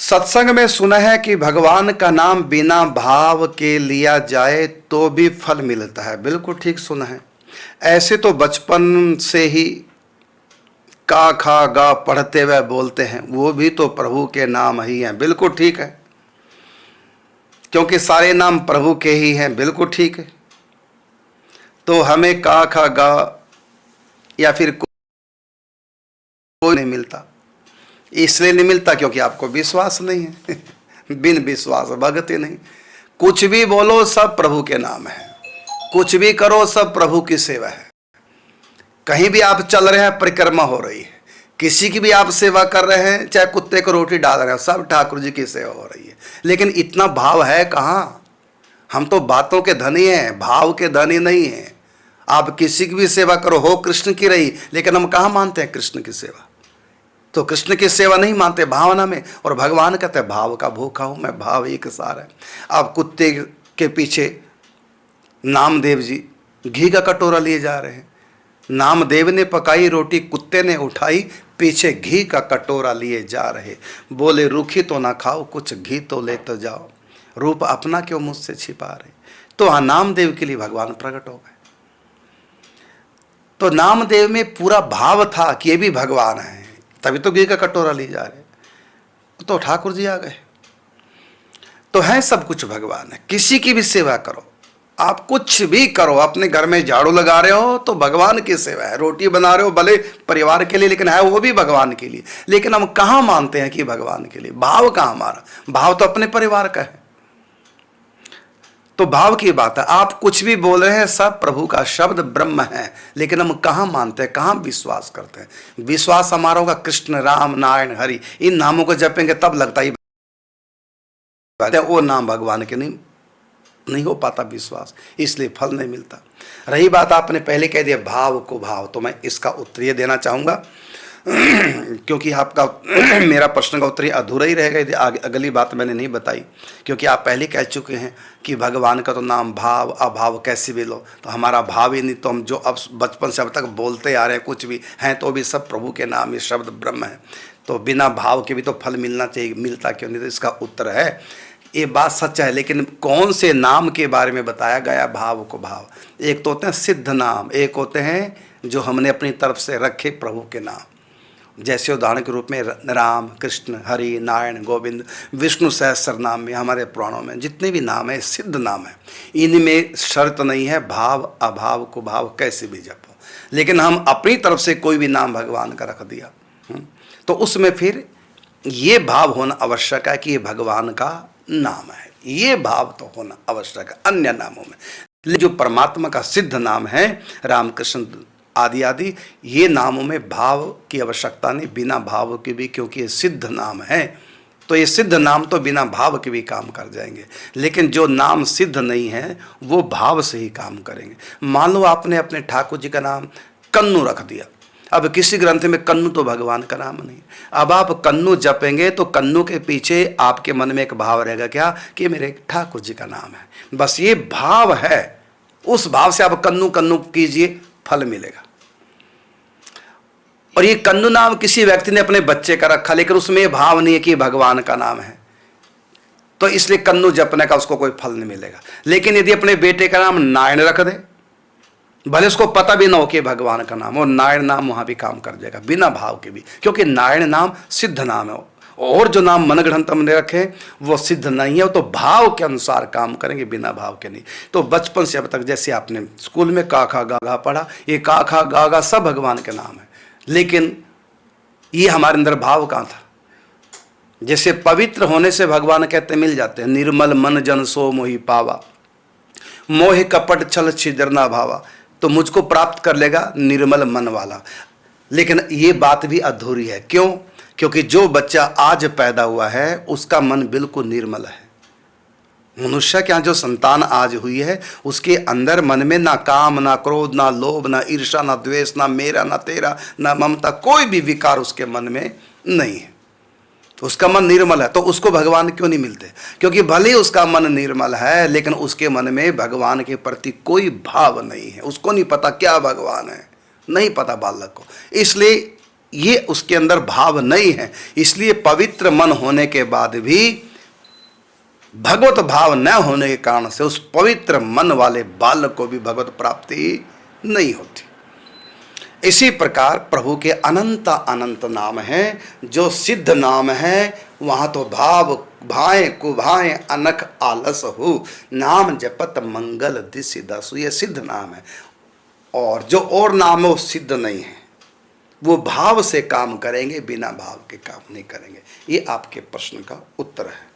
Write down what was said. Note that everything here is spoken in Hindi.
सत्संग में सुना है कि भगवान का नाम बिना भाव के लिया जाए तो भी फल मिलता है। बिल्कुल ठीक सुना है। ऐसे तो बचपन से ही का खा गा पढ़ते हुए बोलते हैं, वो भी तो प्रभु के नाम ही हैं। बिल्कुल ठीक है, क्योंकि सारे नाम प्रभु के ही हैं। बिल्कुल ठीक है। तो हमें का खा गा या फिर कोई नहीं मिलता। इसलिए नहीं मिलता क्योंकि आपको विश्वास नहीं है। बिन विश्वास भगति नहीं। कुछ भी बोलो सब प्रभु के नाम है, कुछ भी करो सब प्रभु की सेवा है। कहीं भी आप चल रहे हैं, परिक्रमा हो रही है, किसी की भी आप सेवा कर रहे हैं, चाहे कुत्ते को रोटी डाल रहे हैं, सब ठाकुर जी की सेवा हो रही है। लेकिन इतना भाव है कहाँ? हम तो बातों के धनी हैं, भाव के धनी नहीं हैं। आप किसी की भी सेवा करो, हो कृष्ण की रही, लेकिन हम कहाँ मानते हैं कृष्ण की सेवा? तो कृष्ण की सेवा नहीं मानते भावना में। और भगवान कहते हैं भाव का भूखा हूं मैं, भाव एक सार है। आप कुत्ते के पीछे नामदेव जी घी का कटोरा लिए जा रहे हैं। नामदेव ने पकाई रोटी, कुत्ते ने उठाई, पीछे घी का कटोरा लिए जा रहे। बोले रूखी तो ना खाओ, कुछ घी तो ले तो जाओ, रूप अपना क्यों मुझसे छिपा रहे। तो हाँ, नामदेव के लिए भगवान प्रकट हो गए। तो नामदेव में पूरा भाव था कि ये भी भगवान है, तभी तो घी का कटोरा ले जा रहे। तो ठाकुर जी आ गए। तो है सब कुछ भगवान है। किसी की भी सेवा करो, आप कुछ भी करो, अपने घर में झाड़ू लगा रहे हो तो भगवान की सेवा है। रोटी बना रहे हो भले परिवार के लिए, लेकिन है वो भी भगवान के लिए। लेकिन हम कहाँ मानते हैं कि भगवान के लिए? भाव कहाँ हमारा? भाव तो अपने परिवार का है। तो भाव की बात है। आप कुछ भी बोल रहे हैं, सब प्रभु का शब्द ब्रह्म है, लेकिन हम कहाँ मानते हैं, कहाँ विश्वास करते हैं? विश्वास हमारा होगा कृष्ण, राम, नारायण, हरि, इन नामों को जपेंगे तब लगता ही वो नाम भगवान के नहीं हो पाता विश्वास, इसलिए फल नहीं मिलता। रही बात, आपने पहले कह दिया भाव को भाव, तो मैं इसका उत्तर ये देना चाहूँगा क्योंकि आपका मेरा प्रश्न का उत्तर अधूरा ही रहेगा यदि अगली बात मैंने नहीं बताई। क्योंकि आप पहले कह चुके हैं कि भगवान का तो नाम भाव अभाव कैसे भी लो, तो हमारा भाव ही नहीं, तो हम जो अब बचपन से अब तक बोलते आ रहे हैं कुछ भी हैं तो भी सब प्रभु के नाम, ये शब्द ब्रह्म है। तो बिना भाव के भी तो फल मिलना चाहिए, मिलता क्यों नहीं? तो इसका उत्तर है ये बात सच है, लेकिन कौन से नाम के बारे में बताया गया भाव को भाव? एक तो होते हैं सिद्ध नाम, एक होते हैं जो हमने अपनी तरफ से रखे प्रभु के नाम। जैसे उदाहरण के रूप में राम, कृष्ण, हरि, नारायण, गोविंद, विष्णु सहस्त्र नाम में, हमारे पुराणों में जितने भी नाम है सिद्ध नाम है। इनमें शर्त नहीं है भाव अभाव को भाव कैसे भी जपो, लेकिन हम अपनी तरफ से कोई भी नाम भगवान का रख दिया तो उसमें फिर ये भाव होना आवश्यक है कि ये भगवान का नाम है। ये भाव तो होना आवश्यक है अन्य नामों में। लेकिन जो परमात्मा का सिद्ध नाम है, राम, कृष्ण आदि आदि, ये नामों में भाव की आवश्यकता नहीं, बिना भाव के भी, क्योंकि ये सिद्ध नाम है। तो ये सिद्ध नाम तो बिना भाव के भी काम कर जाएंगे। लेकिन जो नाम सिद्ध नहीं है वो भाव से ही काम करेंगे। मान लो आपने अपने ठाकुर जी का नाम कन्नू रख दिया, अब किसी ग्रंथ में कन्नू तो भगवान का नाम नहीं। अब आप कन्नू जपेंगे तो कन्नू के पीछे आपके मन में एक भाव रहेगा, क्या? कि मेरे ठाकुर जी का नाम है। बस ये भाव है, उस भाव से आप कन्नू कन्नू कीजिए, फल मिलेगा। और ये कन्नू नाम किसी व्यक्ति ने अपने बच्चे का रखा, लेकिन उसमें भाव नहीं है कि भगवान का नाम है, तो इसलिए कन्नू जपने का उसको कोई फल नहीं मिलेगा। लेकिन यदि अपने बेटे का नाम नारायण रख दे, भले उसको पता भी ना हो कि भगवान का नाम, और नारायण नाम वहां भी काम कर जाएगा बिना भाव के भी, क्योंकि नारायण नाम सिद्ध नाम है। और जो नाम मनगढ़ंत हमने रखे वो सिद्ध नहीं है, वो तो भाव के अनुसार काम करेंगे, बिना भाव के नहीं। तो बचपन से अब तक जैसे आपने स्कूल में का खा गा गा पढ़ा, ये का खा गा गा सब भगवान के नाम है, लेकिन ये हमारे अंदर भाव कहाँ था? जैसे पवित्र होने से भगवान कहते मिल जाते हैं, निर्मल मन जन सो मोहि पावा, मोह कपट छल छिद्र ना भावा। तो मुझको प्राप्त कर लेगा निर्मल मन वाला। लेकिन ये बात भी अधूरी है। क्यों? क्योंकि जो बच्चा आज पैदा हुआ है उसका मन बिल्कुल निर्मल है। मनुष्य के यहाँ जो संतान आज हुई है उसके अंदर मन में ना काम, ना क्रोध, ना लोभ, ना ईर्ष्या, ना द्वेष, ना मेरा, ना तेरा, ना ममता, कोई भी विकार उसके मन में नहीं है। तो उसका मन निर्मल है। तो उसको भगवान क्यों नहीं मिलते? क्योंकि भले ही उसका मन निर्मल है, लेकिन उसके मन में भगवान के प्रति कोई भाव नहीं है। उसको नहीं पता क्या भगवान है, नहीं पता बालक को। इसलिए ये उसके अंदर भाव नहीं है, इसलिए पवित्र मन होने के बाद भी भगवत भाव न होने के कारण से उस पवित्र मन वाले बालक को भी भगवत प्राप्ति नहीं होती। इसी प्रकार प्रभु के अनंत अनंत नाम हैं, जो सिद्ध नाम है, वहाँ तो भाव भाएं कुभाएं अनख आलस हो, नाम जपत मंगल दिसि दसु, ये सिद्ध नाम है। और जो और नाम है वो सिद्ध नहीं है, वो भाव से काम करेंगे, बिना भाव के काम नहीं करेंगे। ये आपके प्रश्न का उत्तर है।